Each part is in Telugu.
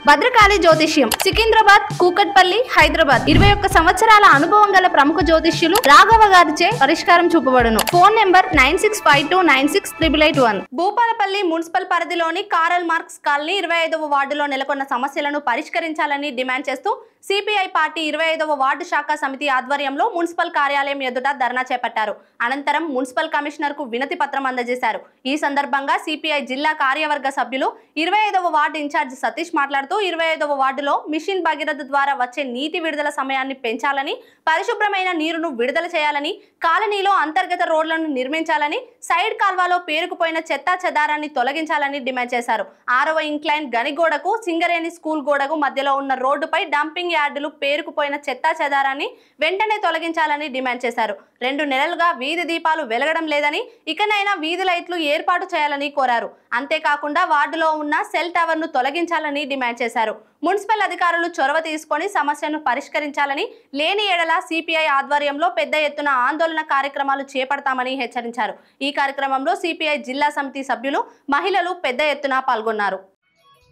భద్రకాళి జ్యోతిష్యం సికింద్రాబాద్, కూకట్పల్లి, హైదరాబాద్ 21 సంవత్సరాల అనుభవం గల ప్రముఖ జ్యోతిష్యులు రాఘవ గారిచే పరిష్కారం చూపబడును. Phone number 9652968881. భూపాలపల్లి మున్సిపల్ పరిధిలోని కారల్ మార్క్స్ కాలనీ 25వ వార్డులో నెలకొన్న సమస్యలను పరిష్కరించాలని డిమాండ్ చేస్తూ సిపిఐ పార్టీ 25వ వార్డు శాఖ సమితి ఆధ్వర్యంలో మున్సిపల్ కార్యాలయం ఎదుట ధర్నా చేపట్టారు. అనంతరం మున్సిపల్ కమిషనర్ కు వినతి పత్రం అందజేశారు. ఈ సందర్భంగా సిపిఐ జిల్లా కార్యవర్గ సభ్యులు 25వ వార్డు ఇన్ఛార్జ్ సతీష్ మాట్లాడుతూ 25వ వార్డులో మిషన్ భగీరథ ద్వారా వచ్చే నీటి విడుదల సమయాన్ని పెంచాలని, పరిశుభ్రమైన నీరును విడుదల చేయాలని, కాలనీలో అంతర్గత రోడ్లను నిర్మించాలని, సైడ్ కాల్వలో పేరుకుపోయిన చెత్తా చెదారాన్ని తొలగించాలని డిమాండ్ చేశారు. 6వ ఇంక్లైన్ గనిగోడకు, సింగరేణి స్కూల్ గోడకు మధ్యలో ఉన్న రోడ్డుపై డంపింగ్ యార్డులు పేరుకుపోయిన చెత్తా చెదారాన్ని వెంటనే తొలగించాలని డిమాండ్ చేశారు. 2 నెలలుగా వీధి దీపాలు వెలగడం లేదని, ఇకనైనా వీధి లైట్లు ఏర్పాటు చేయాలని కోరారు. అంతేకాకుండా వార్డులో ఉన్న సెల్ టవర్ ను తొలగించాలని డిమాండ్ చేశారు. మున్సిపల్ అధికారులు చొరవ తీసుకొని సమస్యను పరిష్కరించాలని, లేని ఎడల సిపిఐ ఆధ్వర్యంలో పెద్ద ఎత్తున ఆందోళన కార్యక్రమాలు చేపడతామని హెచ్చరించారు. ఈ కార్యక్రమంలో సిపిఐ జిల్లా సమితి సభ్యులు, మహిళలు పెద్ద ఎత్తున పాల్గొన్నారు.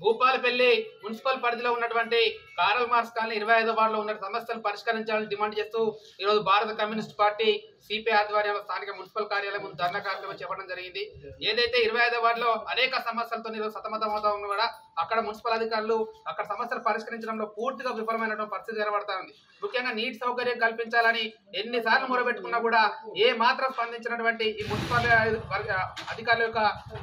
భూపాలపల్లి మున్సిపల్ పరిధిలో ఉన్నటువంటి కారల్ మార్క్స్ కాలనీ 25వ వార్డులో ఉన్న సమస్యలు పరిష్కరించాలని డిమాండ్ చేస్తూ ఈరోజు భారత కమ్యూనిస్ట్ పార్టీ సిపిఐ ఆధ్వర్యంలో స్థానిక మున్సిపల్ కార్యాలయం ముందు ధర్నా కార్యక్రమం చేపట్టడం జరిగింది. ఏదైతే 25వ వార్డులో అనేక సమస్యలతో ఈరోజు సతమతమవుతా ఉన్న కూడా అక్కడ మున్సిపల్ అధికారులు అక్కడ సమస్యలు పరిష్కరించడంలో పూర్తిగా విఫలమైనటువంటి పరిస్థితి కనబడతా ఉంది. ముఖ్యంగా నీటి సౌకర్యం కల్పించాలని ఎన్నిసార్లు మొరబెట్టుకున్నా కూడా ఏ మాత్రం స్పందించినటువంటి ఈ మున్సిపల్ అధికారుల యొక్క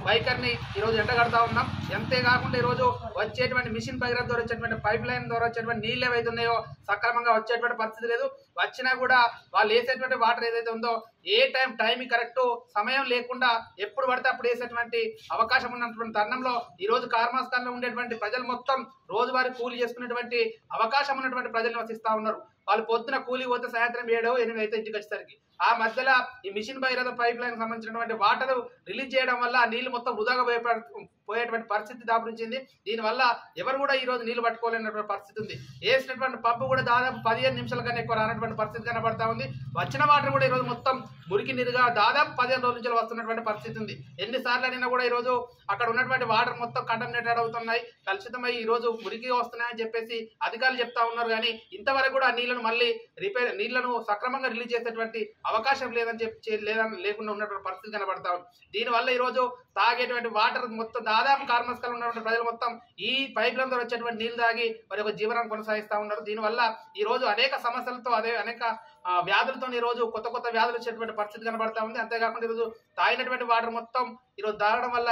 వైఖరిని ఈరోజు ఎండగడతా ఉన్నాం. అంతేకాకుండా ఈరోజు వచ్చేటువంటి మిషన్ భగీరథ ద్వారా వచ్చేటువంటి పైప్ లైన్ ద్వారా వచ్చేటువంటి నీళ్ళు ఏవైతే ఉన్నాయో సక్రమంగా వచ్చేటువంటి పరిస్థితి లేదు. వచ్చినా కూడా వాళ్ళు వేసేటువంటి వాటర్ ఏదైతే ఉందో ఏ టైం కరెక్ట్ సమయం లేకుండా ఎప్పుడు పడితే అప్పుడు వేసేటువంటి అవకాశం ఉన్నటువంటి తరుణంలో ఈ రోజు కార్మాస్థానంలో ఉండేటువంటి ప్రజలు మొత్తం రోజువారీ కూలీ చేసుకునేటువంటి అవకాశం ఉన్నటువంటి ప్రజలు నివసిస్తా ఉన్నారు. వాళ్ళు పొద్దున కూలీ పోతే సాయంత్రం 7, 8 అయితే ఇంటికి వచ్చేసరికి ఆ మధ్యలో ఈ మిషన్ భగీరథ పైప్ లైన్ సంబంధించినటువంటి వాటర్ రిలీజ్ చేయడం వల్ల ఆ నీళ్లు మొత్తం వృధాగా పోయేటువంటి పరిస్థితి దాపురించింది. దీనివల్ల ఎవరు కూడా ఈ రోజు నీళ్లు పట్టుకోలేనటువంటి పరిస్థితి ఉంది. వేసినటువంటి పంపు కూడా దాదాపు 15 నిమిషాల కన్నా ఎక్కువ రానటువంటి పరిస్థితి కనబడతా ఉంది. వచ్చిన వాటర్ కూడా ఈరోజు మొత్తం మురికి నీరుగా దాదాపు 15 రోజుల నుంచి వస్తున్నటువంటి పరిస్థితి ఉంది. ఎన్నిసార్లు అయినా కూడా ఈరోజు అక్కడ ఉన్నటువంటి వాటర్ మొత్తం కంటమినేటెడ్ అవుతున్నాయి, కలుషితమై ఈ రోజు మురికి వస్తున్నాయని చెప్పేసి అధికారులు చెప్తా ఉన్నారు. కానీ ఇంతవరకు కూడా నీళ్లను మళ్ళీ నీళ్లను సక్రమంగా రిలీజ్ చేసేటువంటి అవకాశం లేదని లేకుండా ఉన్నటువంటి పరిస్థితి కనబడతా ఉంది. దీనివల్ల ఈ రోజు తాగేటువంటి వాటర్ మొత్తం దాదాపు కార్మస్కలు ఉన్నటువంటి ప్రజలు మొత్తం ఈ పైప్ లైన్ ద్వారా వచ్చేటువంటి నీళ్లు తాగి మరి ఒక జీవనం కొనసాగిస్తూ ఉన్నారు. దీనివల్ల ఈ రోజు అనేక సమస్యలతో అనేక వ్యాధులతో ఈ రోజు కొత్త వ్యాధులు వచ్చేటువంటి పరిస్థితి కనబడతా ఉంది. అంతేకాకుండా ఈరోజు తాగినటువంటి వాటర్ మొత్తం ఈరోజు తాగడం వల్ల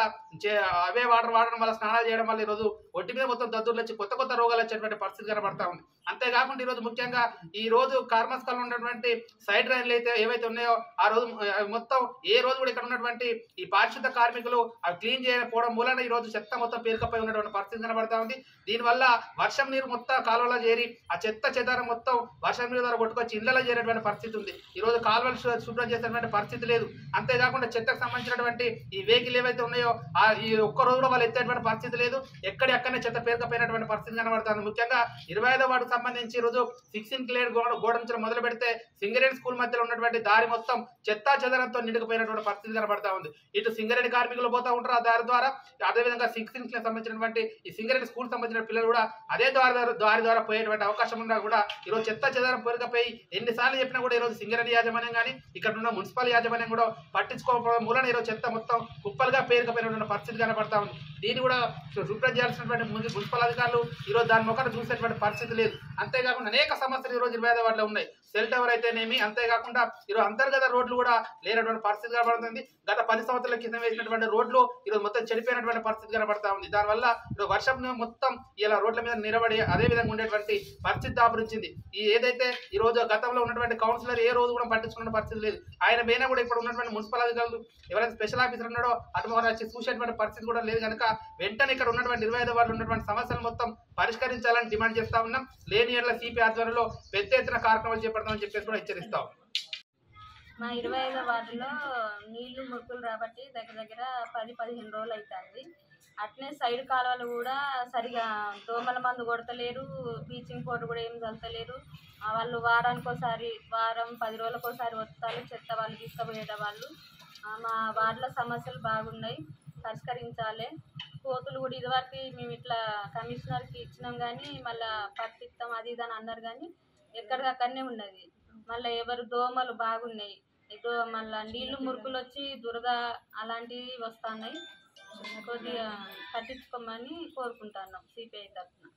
అవే వాటర్ వాడడం వల్ల స్నానాలు చేయడం వల్ల ఈరోజు ఒంటి మీద మొత్తం దద్దుర్లు వచ్చి కొత్త రోగాలు వచ్చేటువంటి పరిస్థితి కనబడతా ఉంది. అంతేకాకుండా ఈరోజు ముఖ్యంగా ఈ రోజు కార్మస్కల్లో ఉన్నటువంటి సైడ్ రైన్లు అయితే ఏవైతే ఉన్నాయో ఆ రోజు మొత్తం ఏ రోజు కూడా ఇక్కడ ఉన్నటువంటి ఈ పారిశుద్ధ కార్మికులు అవి క్లీన్ చేయకపోవడం మూలన ఈ రోజు చెత్త మొత్తం పేరుకపోయి ఉన్నటువంటి పరిస్థితి కనబడతా ఉంది. దీనివల్ల వర్షం నీరు మొత్తం కాలువలో చేరి ఆ చెత్త చెదారం మొత్తం వర్షం నీరు ద్వారా కొట్టుకొచ్చి ఇళ్లలో చేరేటువంటి పరిస్థితి ఉంది. ఈ రోజు కాలువలు శుభ్రం చేసేటువంటి పరిస్థితి లేదు. అంతేకాకుండా చెత్తకు సంబంధించినటువంటి ఈ వెహికల్ ఏవైతే ఉన్నాయో ఈ ఒక్క రోజు కూడా వాళ్ళు ఎత్తేటువంటి పరిస్థితి లేదు. ఎక్కడెక్కడనే చెత్త పేరుకపోయినటువంటి పరిస్థితి కనబడుతుంది. ముఖ్యంగా 25వ వార్డుకు సంబంధించి ఈ రోజు 6 ఇంక్లేర్ గోడ నుంచి మొదలు పెడితే సింగరేణి స్కూల్ మధ్యలో ఉన్నటువంటి దారి మొత్తం చెత్తా చెదరంతో నిండుకుపోయినటువంటి పరిస్థితి కనబడతా ఉంది. ఇటు సింగరేణి కార్మికులు పోతా ఉంటారు ఆ దారి ద్వారా, అదేవిధంగా 6 ఇంక్లేర్ సంబంధించినటువంటి ఈ సింగరేణి స్కూల్ సంబంధించిన పిల్లలు కూడా అదే దారి ద్వారా పోయేటువంటి అవకాశం ఉన్నా కూడా ఈరోజు చెత్త చెదరం పేరుకపోయి ఎన్నిసార్లు చెప్పినా కూడా ఈరోజు సింగరేణి యాజమాన్యం కానీ ఇక్కడ ఉన్న మున్సిపల్ యాజమాన్యం కూడా పట్టించుకోకపోవడం మూలన ఈరోజు చెత్త మొత్తం కుప్పలుగా పేరుకపోయినటువంటి పరిస్థితి కనబడతా ఉంది. దీన్ని కూడా శుభ్రం చేయాల్సినటువంటి మున్సిపల్ అధికారులు ఈరోజు దాని మొక్కను చూసేటువంటి పరిస్థితి లేదు. అంతేకాకుండా అనేక సమస్యలు ఈరోజు 25వ వార్డులో ఉన్నాయి. సెల్ టవర్ అయితేనేమి, అంతేకాకుండా ఈరోజు అంతర్గత రోడ్లు కూడా లేనటువంటి పరిస్థితి కనబడుతుంది. గత 10 సంవత్సరాల కింద వేసినటువంటి రోడ్లు ఈరోజు మొత్తం చెడిపోయినటువంటి పరిస్థితి కనబడతా ఉంది. దానివల్ల ఈరోజు వర్షం మొత్తం ఇలా రోడ్ల మీద నిలబడి అదే విధంగా ఉండేటువంటి పరిస్థితి దాపురించింది. ఏదైతే ఈ రోజు గతంలో ఉన్నటువంటి కౌన్సిలర్ ఏ రోజు కూడా పట్టించుకున్న పరిస్థితి లేదు. ఆయన పైన కూడా ఇప్పుడు ఉన్నటువంటి మున్సిపల్ అధికారులు ఎవరైతే స్పెషల్ ఆఫీసర్ ఉన్నాడో అటు వచ్చి చూసేటువంటి పరిస్థితి కూడా లేదు. కనుక వెంటనే ఇక్కడ ఉన్నటువంటి 25వ వార్డులో ఉన్నటువంటి సమస్యలు మొత్తం పరిష్కరించాలని డిమాండ్ చేస్తా ఉన్నాం. లేని ఏళ్ల సిపి ఆధ్వర్యంలో పెద్ద ఎత్తున కార్యక్రమాలు చేపడతామని చెప్పేసి కూడా హెచ్చరిస్తాం. మా 25వ వార్డులో నీళ్లు మురుకులు రాబట్టి దగ్గర 10-15 రోజులు అవుతుంది. అట్నే సైడ్ కాలువలు కూడా సరిగా దోమల మందు కొడతలేరు, బ్లీచింగ్ పౌడర్ కూడా ఏం చల్లలేరు. వాళ్ళు వారానికోసారి 10 రోజులకోసారి వస్తారు చెత్త వాళ్ళు తీసుకుపోయేట వాళ్ళు. మా వార్డులో సమస్యలు బాగున్నాయి. పరిష్కరించాలి. కోతులు కూడా ఇదివరకు మేము ఇట్లా కమిషనర్కి ఇచ్చినాం కానీ మళ్ళీ పట్టిస్తాం అది ఇది అని అన్నారు కానీ ఎక్కడికక్కడనే ఉన్నది. మళ్ళీ ఎవరు దోమలు బాగున్నాయి, మళ్ళీ నీళ్లు మురుకులు వచ్చి దురద అలాంటివి వస్తున్నాయి. కొద్దిగా పట్టించుకోమని కోరుకుంటున్నాం సిపిఐ తరఫున.